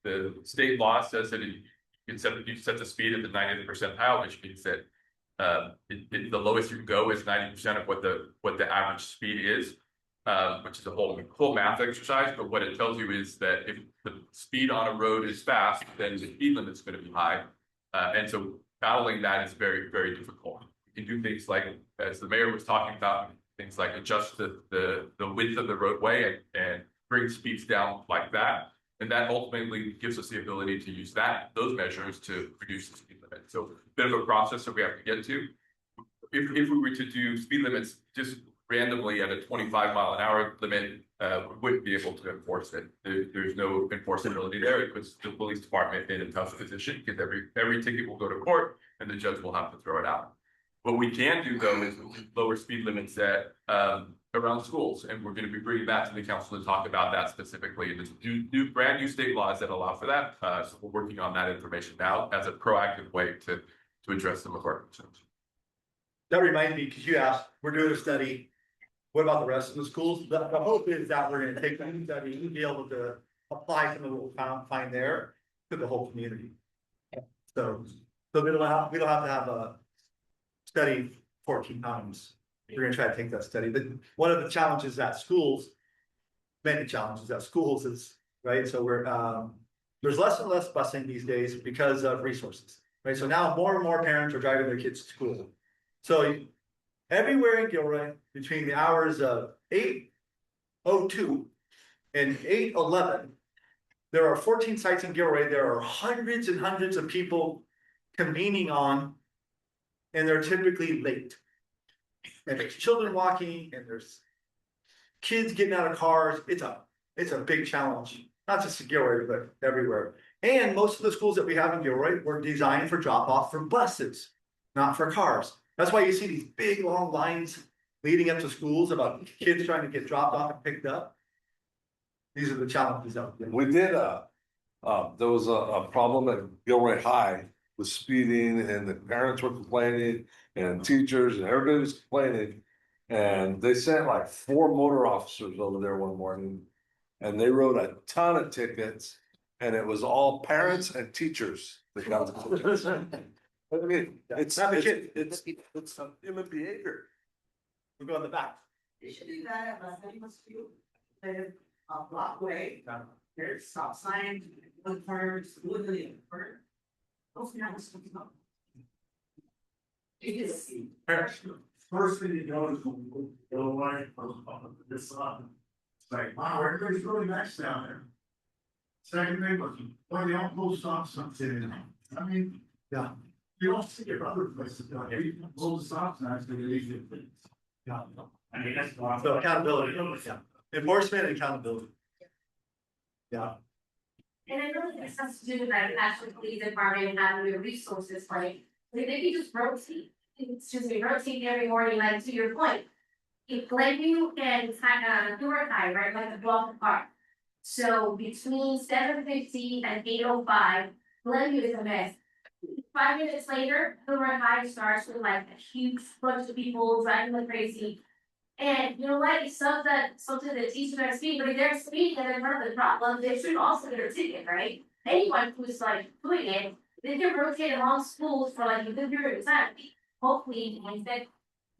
The state law says that you set the speed at the 90th percentile, which means that the lowest you can go is 90% of what the average speed is, which is a whole math exercise. But what it tells you is that if the speed on a road is fast, then the speed limit is going to be high, and so battling that is very, very difficult. You can do things like, as the mayor was talking about, things like adjust the width of the roadway and bring speeds down like that. And that ultimately gives us the ability to use those measures to reduce the speed limit. So a bit of a process that we have to get to. If we were to do speed limits just randomly at a 25-mile-an-hour limit, we wouldn't be able to enforce it. There's no enforceability there. It puts the police department in a tough position because every ticket will go to court and the judge will have to throw it out. What we can do though is lower speed limits at around schools, and we're going to be bringing that to the council to talk about that specifically. And there's brand new state laws that allow for that. So we're working on that information now as a proactive way to address some of our concerns. That reminds me, because you asked, we're doing a study. What about the rest of the schools? The hope is that we're going to take that study and be able to apply some of what we find there to the whole community. So we don't have to have a study 14 times. We're gonna try to take that study, but one of the challenges at schools, many challenges at schools is, right, so we're, there's less and less busing these days because of resources, right? So now more and more parents are driving their kids to school. So everywhere in Gilroy, between the hours of 8:02 and 8:11, there are 14 sites in Gilroy. There are hundreds and hundreds of people convening on, and they're typically late. And there's children walking, and there's kids getting out of cars. It's a big challenge, not just in Gilroy, but everywhere. And most of the schools that we have in Gilroy were designed for drop off for buses, not for cars. That's why you see these big long lines leading up to schools about kids trying to get dropped off and picked up. These are the challenges out there. We did there was a problem at Gilroy High with speeding, and the parents were complaining and teachers and everybody was complaining. And they sent like 4 motor officers over there one morning, and they wrote a ton of tickets, and it was all parents and teachers that got the tickets. I mean, it's human behavior. We'll go in the back. They should do that at Los Angeles Field. Live a block away. There's stop signs, wood firms, literally. Those guys. First thing you know is go away from this side. It's like, wow, everybody's really nice down there. Second thing was, well, they don't pull stop signs in. I mean, yeah, you don't see it other places. You pull the stop signs, they leave you. Yeah. I mean, that's why. So accountability, yeah. Enforcement and accountability. Yeah. And I know this has to do with like national police department and having the resources, like they can just rotate every morning, like to your point. If Glenview and Newark High, right, like the block apart. So between 7:50 and 8:05, Glenview is a mess. 5 minutes later, Hillsborough High starts with like a huge bunch of people driving like crazy. And you know what, it's something that teachers are speaking, but if they're speaking and they're part of the problem, they should also get a ticket, right? Anyone who's like doing it, they can rotate along schools for like a good period of time. Hopefully, instead,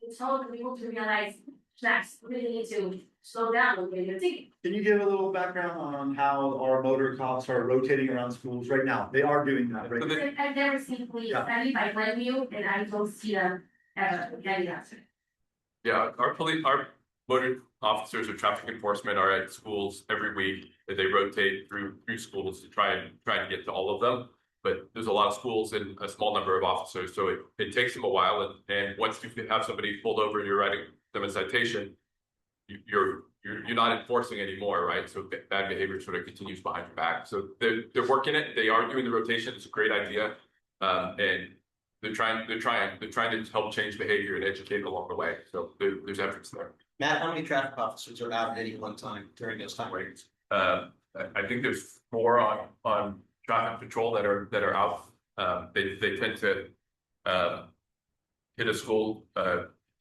it's told people to realize snacks really need to slow down and get a ticket. Can you give a little background on how our motor cops are rotating around schools right now? They are doing that, right? I've never seen police, I live by Glenview and I don't see them ever, getting out. Yeah, our motor officers or traffic enforcement are at schools every week. They rotate through schools to try to get to all of them. But there's a lot of schools and a small number of officers, so it takes them a while. And once you have somebody pulled over and you're writing them a citation, you're not enforcing anymore, right? So bad behavior sort of continues behind your back. So they're working it. They are doing the rotation. It's a great idea, and they're trying to help change behavior and educate along the way. So there's efforts there. Matt, how many traffic officers are out at any one time during those time frames? I think there's 4 on traffic patrol that are out. They tend to hit a school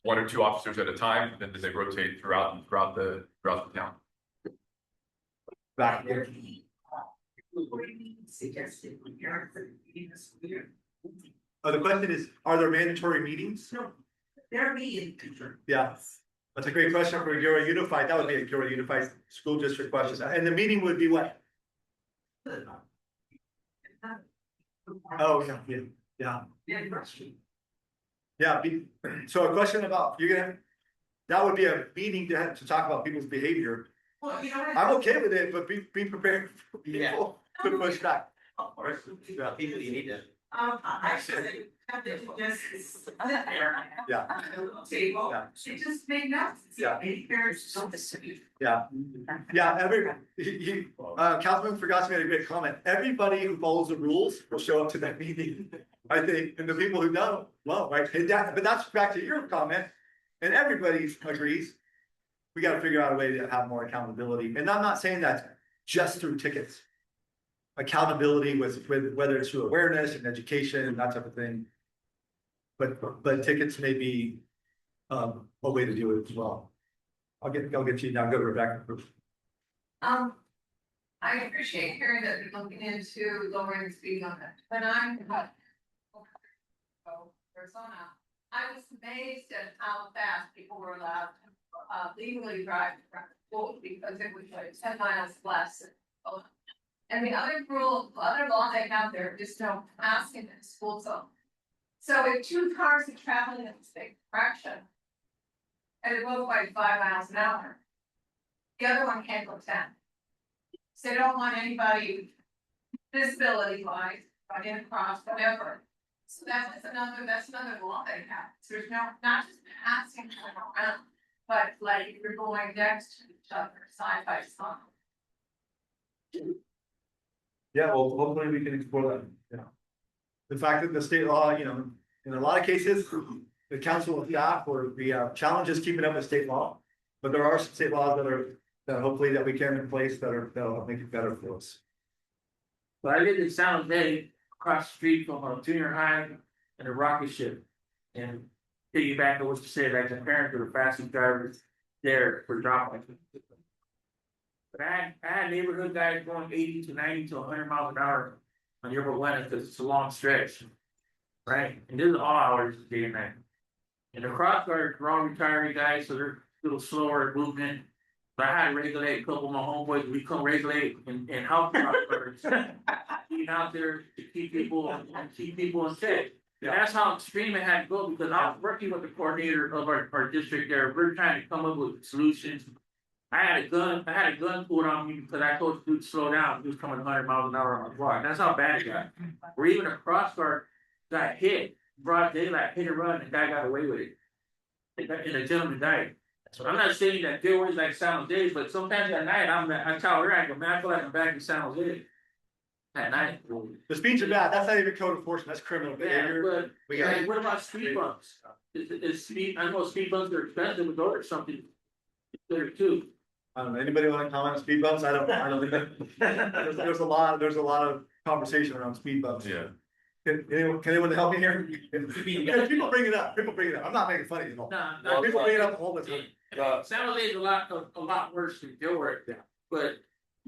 1 or 2 officers at a time, and then they rotate throughout the town. Back here. Oh, the question is, are there mandatory meetings? No, they're being. Yeah, that's a great question for Gilroy Unified. That would be a Gilroy Unified School District question. And the meeting would be what? Oh, yeah. Yeah, so a question about, that would be a meeting to talk about people's behavior. Well, you know what? I'm okay with it, but be prepared for people to push back. Yeah, people you need to. I should have to just. Yeah. Table, Yeah. it just made no sense. Yeah. There's. Yeah, Councilman Fragassi made a great comment. Everybody who follows the rules will show up to that meeting, I think, and the people who don't, well, right, but that's back to your comment, and everybody agrees. We gotta figure out a way to have more accountability, and I'm not saying that just through tickets. Accountability with whether it's through awareness and education and that type of thing. But tickets may be a way to do it as well. I'll get you now, go Rebecca. I appreciate hearing that you're looking into lowering the speed limit, but Arizona, I was amazed at how fast people were allowed to legally drive around the school because it was like 10 miles less. And the other law they have there is no passing in the school zone. So if 2 cars are traveling in the same direction, and it goes by 5 miles an hour, the other one can't go 10. So they don't want anybody disability wise, running across, whatever. So that's another law they have. So there's not just passing around, but like you're going next to each other, side by side. Yeah, well, hopefully we can explore that, The fact that the state law, in a lot of cases, the council of staff or the challenges keeping up with state law. But there are some state laws that hopefully that we can in place that'll make it better for us. But I lived in San Jose, across the street from a junior high and a rocket ship. And piggyback on what you said, like the parents or the fastest drivers there for dropping. But I had neighborhood guys going 80 to 90 to 100 miles an hour on your Atlanta because it's a long stretch. Right? And this is all hours day and night. And the cross guards are all retiree guys, so they're a little slower movement. But I had to regulate a couple of my homeboys. We couldn't regulate and help cross guards. Being out there to keep people in check. And that's how extreme it had to go because I was working with the coordinator of our district there. We're trying to come up with solutions. I had a gun pulled on me because I told the dude to slow down. He was coming 100 miles an hour on the block. That's how bad it got. Or even a cross guard got hit, broad daylight, hit and run, and the guy got away with it. And the gentleman died. So I'm not saying that there was like San Jose, but sometimes at night I tell her, I go, man, I feel like I'm back in San Jose. At night. The speeds are bad. That's not even code enforcement. That's criminal behavior. But what about speed bumps? I know speed bumps are expensive, but those are something there too. I don't know. Anybody want to comment on speed bumps? I don't think that there's a lot of conversation around speed bumps. Yeah. Can anyone help me here? Because people bring it up, I'm not making fun of you. People bring it up all the time. San Jose is a lot worse than Gilroy, but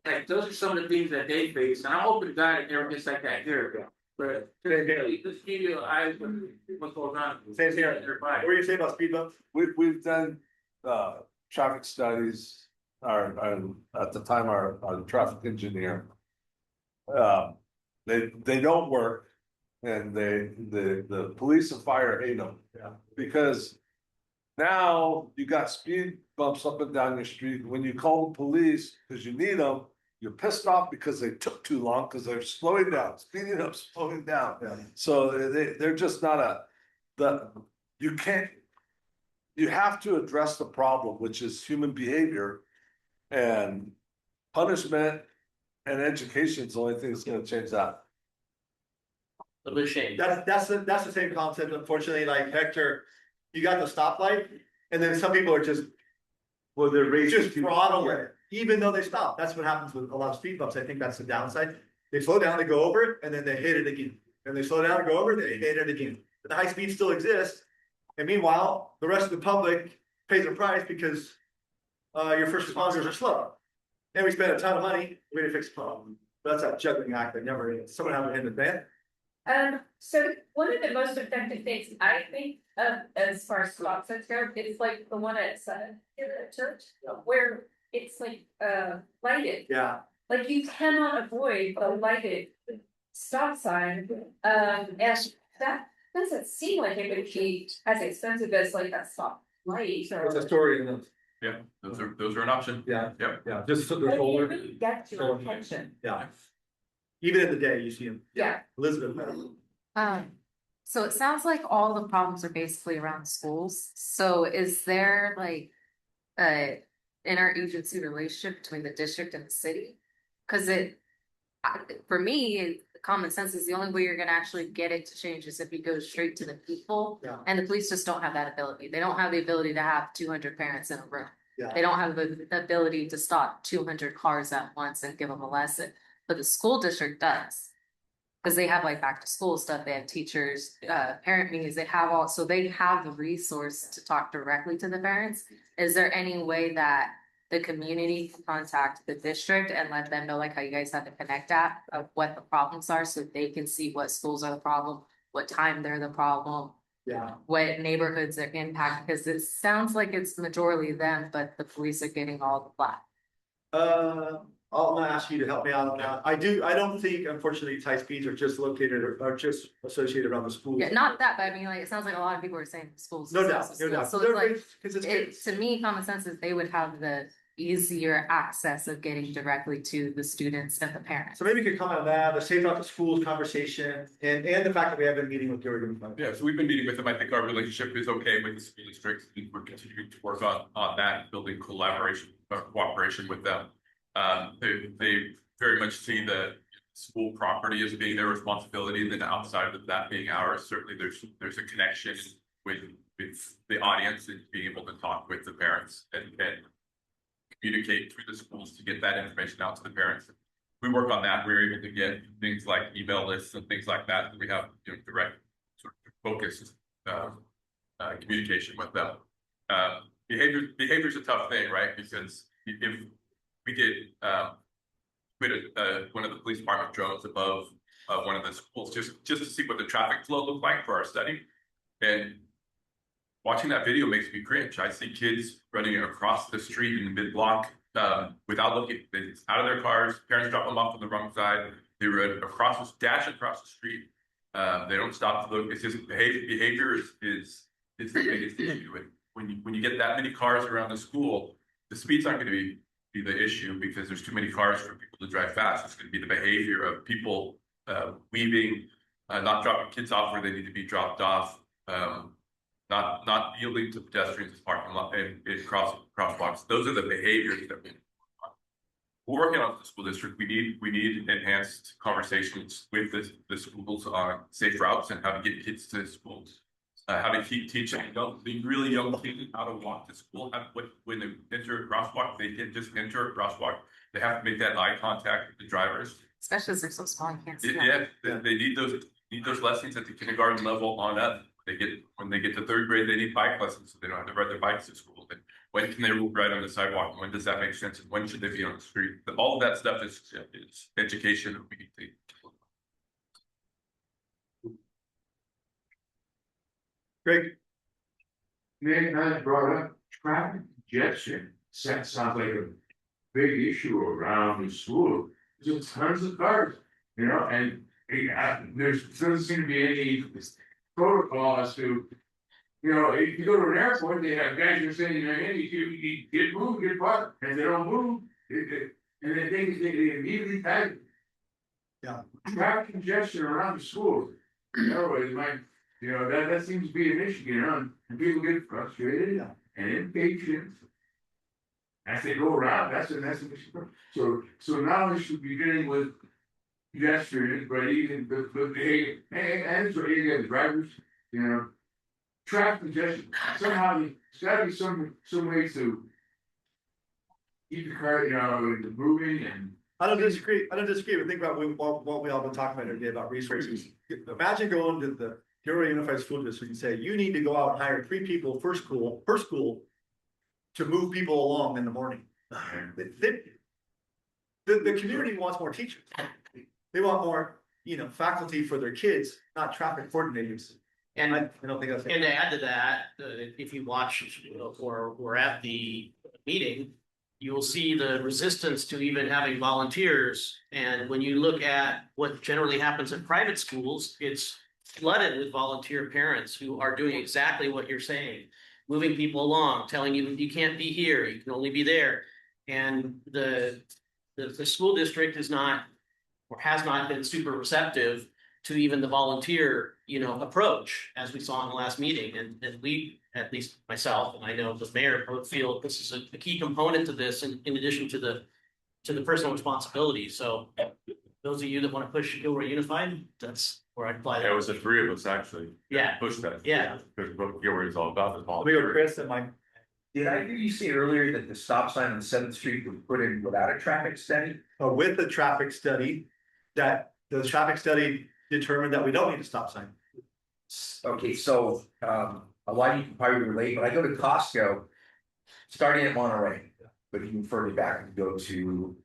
like, those are some of the things that they face, and I hope to God it never gets like that here. But today, let's give you an eye on what's going on. Same here. What were you saying about speed bumps? We've done, traffic studies, at the time, our traffic engineer. They don't work, and the police and fire hate them. Because now you got speed bumps up and down your street. When you call the police because you need them, you're pissed off because they took too long because they're slowing down, speeding up, slowing down. So they're just not you have to address the problem, which is human behavior, and punishment and education is the only thing that's gonna change that. A little shame. That's the same concept, unfortunately, like Hector, you got the stoplight, and then some people are just. Well, they're just throttle it, even though they stop. That's what happens with a lot of speed bumps. I think that's the downside. They slow down, they go over it, and then they hit it again. And they slow down, go over it, they hit it again. But the high speed still exists. And meanwhile, the rest of the public pays a price because your first responders are slow. And we spend a ton of money to fix the problem. That's a juggling act that never ends. Someone have a hand in that. So one of the most effective things I think of as far as stop signs go is like the one at church where it's like lighted. Yeah. Like you cannot avoid a lighted stop sign. And that doesn't seem like it would be as expensive as like a stop light or. It's a story in them. Yeah, those are an option. Yeah. Yep. Yeah, just so But there's it older. really gets your attention. Yeah. Even in the day, you see them. Yeah. Elizabeth. So it sounds like all the problems are basically around schools. So is there like a interagency relationship between the district and the city? Cause for me, common sense is the only way you're gonna actually get it to change is if you go straight to the people. Yeah. And the police just don't have that ability. They don't have the ability to have 200 parents in a room. Yeah. They don't have the ability to stop 200 cars at once and give them a lesson, but the school district does. Cause they have like back to school stuff, they have teachers, parent meetings, they have so they have the resource to talk directly to the parents. Is there any way that the community can contact the district and let them know like how you guys have to connect at of what the problems are so they can see what schools are the problem, what time they're the problem? Yeah. What neighborhoods are impacted, because it sounds like it's majority them, but the police are getting all the flack. I'm gonna ask you to help me out on that. I don't think unfortunately high speeds are just located or just associated around the schools. Yeah, not that, but I mean, like, it sounds like a lot of people are saying schools. No doubt, schools, no doubt. So it's like, Cause it's it, kids. to me, common sense is they would have the easier access of getting directly to the students and the parents. So maybe you could comment on that, the safe route to schools conversation and the fact that we have been meeting with Gary. Yeah, so we've been meeting with them. I think our relationship is okay with the school districts. We're continuing to work on that, building collaboration, cooperation with them. They very much see the school property as being their responsibility, and then outside of that being ours. Certainly there's a connection with the audience and being able to talk with the parents and communicate through the schools to get that information out to the parents. We work on that. We're able to get things like email lists and things like that. We have direct sort of focused communication with them. Behavior's a tough thing, right? Because if we did one of the police department drones above one of the schools just to see what the traffic flow looked like for our study, and watching that video makes me cringe. I see kids running across the street in the mid-block without looking. It's out of their cars. Parents drop them off on the wrong side. They run dash across the street. They don't stop to look. It's just behavior is the biggest issue. And when you get that many cars around the school, the speeds aren't going to be the issue because there's too many cars for people to drive fast. It's going to be the behavior of people weaving, not dropping kids off where they need to be dropped off, not yielding to pedestrians in parking lot and crosswalks. Those are the behaviors that we're working on with the school district. We need enhanced conversations with the schools on safe routes and how to get kids to schools. How to keep teaching the really young kids how to walk to school. When they enter a crosswalk, they can't just enter a crosswalk. They have to make that eye contact with the drivers. Especially as they're so small, you can't see Yeah, they need those need those lessons at the kindergarten level on up. When they get to third grade, they need bike lessons, so they don't have to ride their bikes to school. And when can they ride on the sidewalk? And when does that make sense? And when should they be on the street? But all of that stuff is education that we need to. Greg? Nick, I brought up traffic congestion, sounds like a big issue around the school. There's tons of cars, you know, and there's doesn't seem to be any protocol as to, you know, if you go to an airport, they have guys who are saying, you know, hey, you get moved, get parked, and they don't move, and then they immediately tag it. Yeah. Traffic congestion around the schools, you know, it might, you know, that seems to be an issue, you know, and people get frustrated and impatient. As they go around, that's an issue. So now we should be dealing with pedestrians, but even the drivers, you know. Traffic congestion, somehow there's gotta be some way to keep the car, you know, moving and. I don't disagree, but think about what we all been talking about today about resources. Imagine going to the Gilroy Unified School District and say, you need to go out and hire 3 people per school to move people along in the morning. The community wants more teachers. They want more, you know, faculty for their kids, not traffic coordinators. And I don't think that's. And to add to that, if you watch or were at the meeting, you will see the resistance to even having volunteers. And when you look at what generally happens in private schools, it's flooded with volunteer parents who are doing exactly what you're saying, moving people along, telling you you can't be here, you can only be there. And the school district is not or has not been super receptive to even the volunteer, you know, approach, as we saw in the last meeting. And we, at least myself, and I know the mayor both feel this is a key component to this in addition to the personal responsibility. So those of you that want to push Gilroy Unified, that's where I'd apply that. It was the 3 of us actually. Yeah. Pushed that. Yeah. Because what Gilroy is all about is Let me go to volunteering. Chris and Mike. Did I hear you say earlier that the stop sign on 7th Street was put in without a traffic study? With the traffic study, that the traffic study determined that we don't need a stop sign. Okay, so a lot of you can probably relate, but I go to Costco starting at Monterey, but even further back, you go to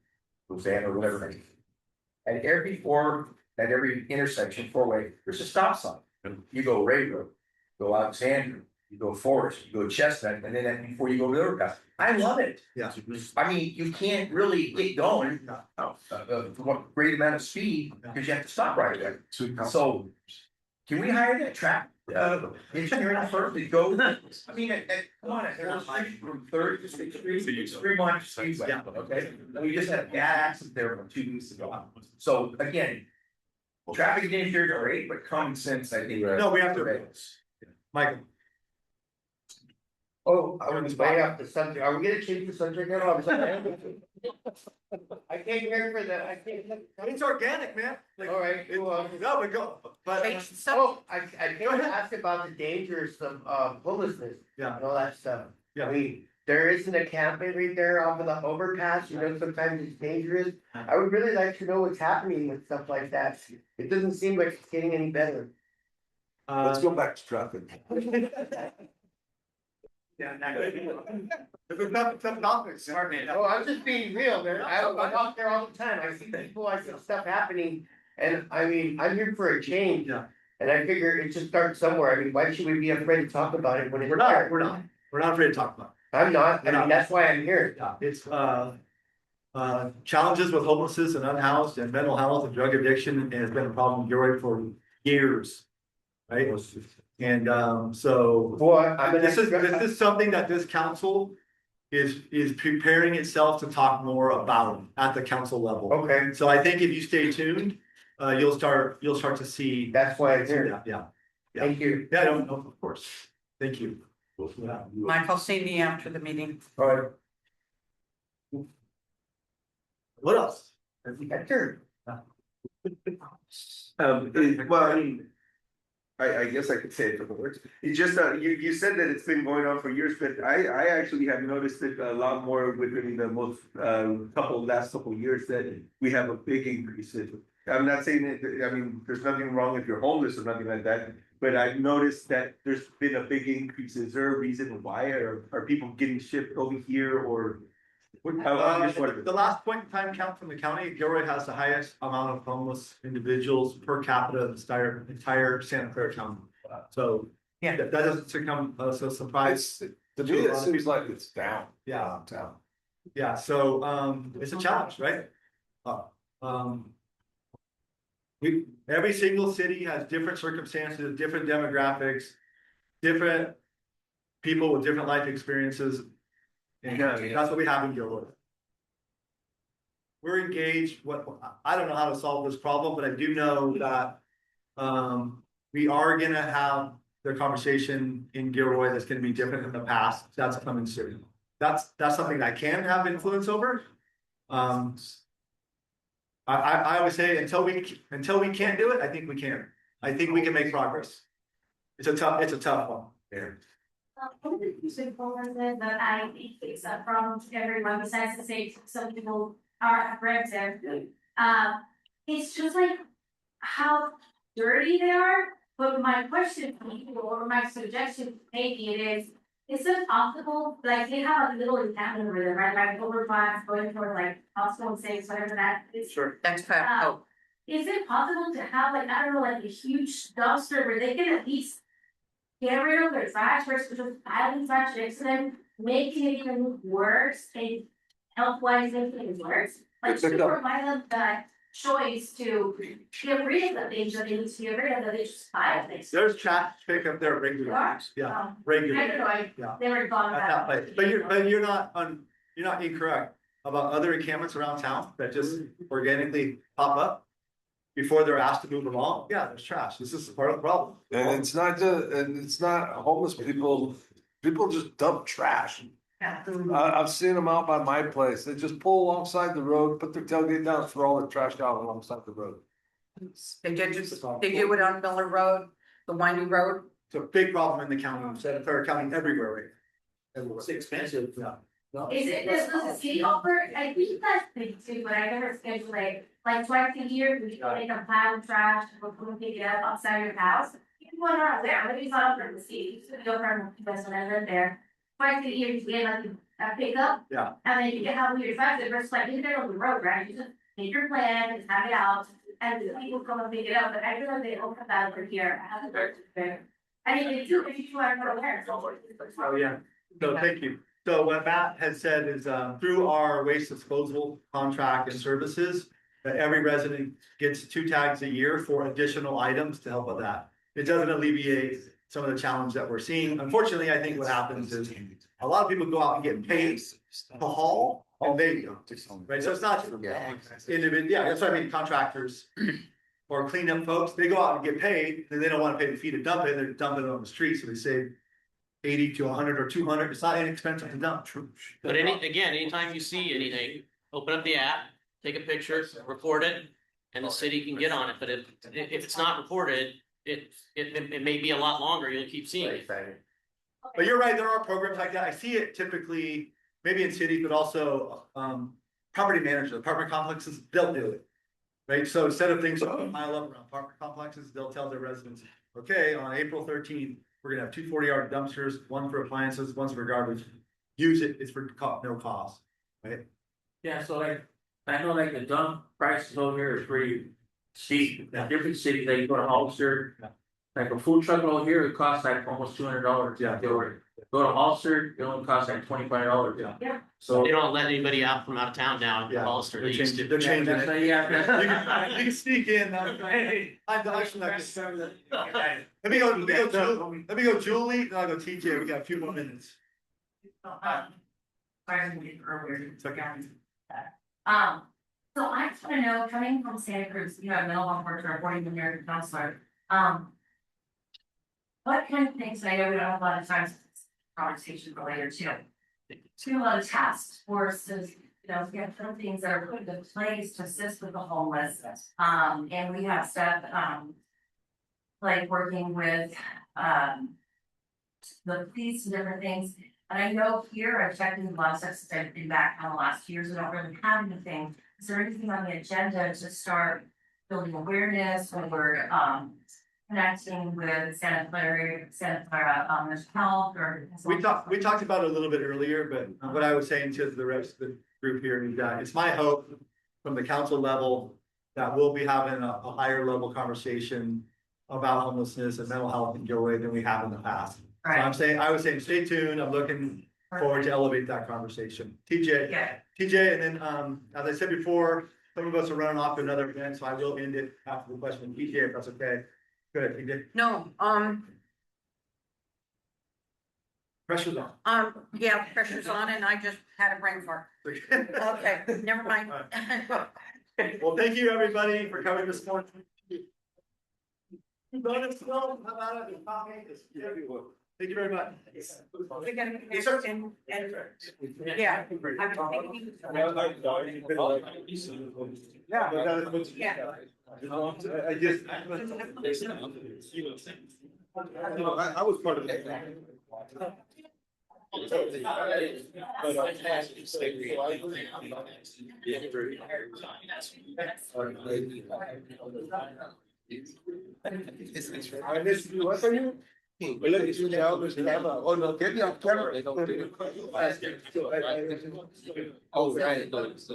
Rosanna or whatever. At every intersection, 4-way, there's a stop sign. You go Ray Road, go Alexandria, you go Forest, you go Chestnut, and then before you go to Riverpath. I love it. Yeah. I mean, you can't really get going what great amount of speed because you have to stop right there. So can we hire that traffic engineering firm to go? I mean, come on, there's from 3rd to 6th Street, it's 3 miles speedway, okay? We just had a bad accident there 2 weeks ago. So again, traffic engineers are great, but common sense, I think. No, we have to. Michael. Oh, I was way off the subject. Are we gonna change the subject at all? I came here for the, I came. It's organic, man. All right, well, no, we go, but. I came to ask about the dangers of homelessness. Yeah. And all that stuff. Yeah. I mean, there isn't a camping right there off of the overpass, you know, sometimes it's dangerous. I would really like to know what's happening with stuff like that. It doesn't seem like it's getting any better. Let's go back to traffic. Yeah, tough topics. Oh, I'm just being real, man. I walk there all the time. I see people, I see stuff happening. And I mean, I'm here for a change. Yeah. And I figure it should start somewhere. I mean, why should we be afraid to talk about it when it's We're not afraid to talk about it. I'm not. I mean, that's why I'm here. Yeah, it's challenges with homelessness and unhoused and mental health and drug addiction has been a problem in Gilroy for years. Right? And so this is something that this council is preparing itself to talk more about at the council level. Okay. So I think if you stay tuned, you'll start to see. That's why I'm here. Yeah. Thank you. Yeah, no, of course. Thank you. Michael, see me after the meeting. All right. What else? Sure. Well, I mean, I guess I could say it in different words. It's just you said that it's been going on for years, but I actually have noticed it a lot more within the last couple of years that we have a big increase I'm not saying that, I mean, there's nothing wrong if you're homeless or nothing like that, but I've noticed that there's been a big increase. Is there a reason why, or are people getting shipped over here, or? I'm just wondering. The last point in time count from the county, Gilroy has the highest amount of homeless individuals per capita in the entire Santa Clara County. So, yeah, that doesn't become a surprise. To me, it seems like it's down. Yeah. Downtown. Yeah, so, it's a challenge, right? Every single city has different circumstances, different demographics, different people with different life experiences. And that's what we have in Gilroy. We're engaged, I don't know how to solve this problem, but I do know that, we are gonna have the conversation in Gilroy that's gonna be different than the past. That's coming soon. That's something that I can have influence over. I always say until we can't do it, I think we can. I think we can make progress. It's a tough one. Yeah. One of the big problems that I think is a problem to everyone besides to say some people are aggressive. It's just like how dirty they are. But my question to you, or my suggestion maybe it is it possible, like they have a little encampment over there, right? Like overpass going for like hospital safe, whatever that is. Sure, that's fair. Is it possible to have like, I don't know, like a huge dumpster where they can at least get rid of their trash versus just piling trash next to them, making it even worse and health-wise making it worse? Like should provide them that choice to get rid of the things that they need to get rid of, that they just pile things. There's trash pickup there regularly. Yeah, regularly. I don't know, Yeah. they were gone At that about. place. But you're not incorrect about other encampments around town that just organically pop up before they're asked to move along. Yeah, there's trash. This is part of the problem. And it's not homeless people, people just dump trash. I've seen them out by my place. They just pull alongside the road, put their tailgate down, throw all the trash down alongside the road. They do it on Miller Road, the windy road. It's a big problem in the county, Santa Clara County, everywhere. It's expensive. Yeah. Is it, does the city offer, I think that's big too, but I never schedule it, like twice a year, we can make a pile of trash, we'll come and pick it up outside your house. You can go around there, maybe it's not from the city, you can go from the best when I live there. Twice a year, you get like a pickup. Yeah. And then you get how weird expensive, versus like in the middle of the road, right, you just make your plan, just have it out, and the people come and pick it up, but I feel like they don't have that over here, I have to work there. I mean, they do, if you want to go there, so. Oh, yeah. So thank you. So what Matt has said is, through our waste disposal contract and services, that every resident gets 2 tags a year for additional items to help with that. It doesn't alleviate some of the challenge that we're seeing. Unfortunately, I think what happens is a lot of people go out and get paid to haul, and they, right? So it's not individual, yeah, that's what I mean, contractors or cleanup folks, they go out and get paid, and they don't want to pay the fee to dump it, they're dumping it on the street, so they save 80 to 100 or 200, it's not inexpensive to dump. But anytime you see anything, open up the app, take a picture, report it, and the city can get on it, but if it's not reported, it may be a lot longer, you'll keep seeing it. But you're right, there are programs like that, I see it typically, maybe in cities, but also, property managers, apartment complexes, they'll do it. Right, so instead of things pile up around apartment complexes, they'll tell their residents, okay, on April 13th, we're gonna have 2 40-yard dumpsters, one for appliances, one's for garbage. Use it, it's for no cost, right? Yeah, so like, I know like the dump prices over here is pretty steep, in different cities, like you go to Hollister. Like a food truck over here, it costs like almost $200. Yeah. Go to Hollister, it only costs like $25. Yeah. So they don't let anybody out from out of town now in Hollister. They used to. They're changing it. Yeah. You can sneak in. Hey, I'm actually not gonna. Let me go, Julie, then I'll go TJ, we got a few more minutes. So I just wanna know, coming from Santa Cruz, you know, I'm middle of work reporting the American counselor, what kind of things, I know we don't have a lot of times, conversation related to a lot of task forces, you know, we have some things that are put into place to assist with the homeless. And we have stuff, like working with, the police and different things. And I know here, I've checked in a lot of stuff since I've been back in the last years, we don't really have anything. Is there anything on the agenda to start building awareness, when we're, connecting with Santa Clara, mental health or. We talked about it a little bit earlier, but what I was saying to the rest of the group here is that it's my hope from the council level that we'll be having a higher level conversation about homelessness and mental health in Gilroy than we have in the past. So I was saying, stay tuned. I'm looking forward to elevate that conversation. TJ, and then, as I said before, some of us are running off to another event, so I will end it after the question. TJ, if that's okay. Good, TJ. No, Pressure's on. yeah, pressure's on and I just had a brain fart. Okay, never mind. Well, thank you, everybody, for coming this morning. Bonus, how about it? Thank you very much. We gotta connect and, yeah. I just. I was part of it. I missed you. What are you? Oh, no, get me on camera. Oh, right, those,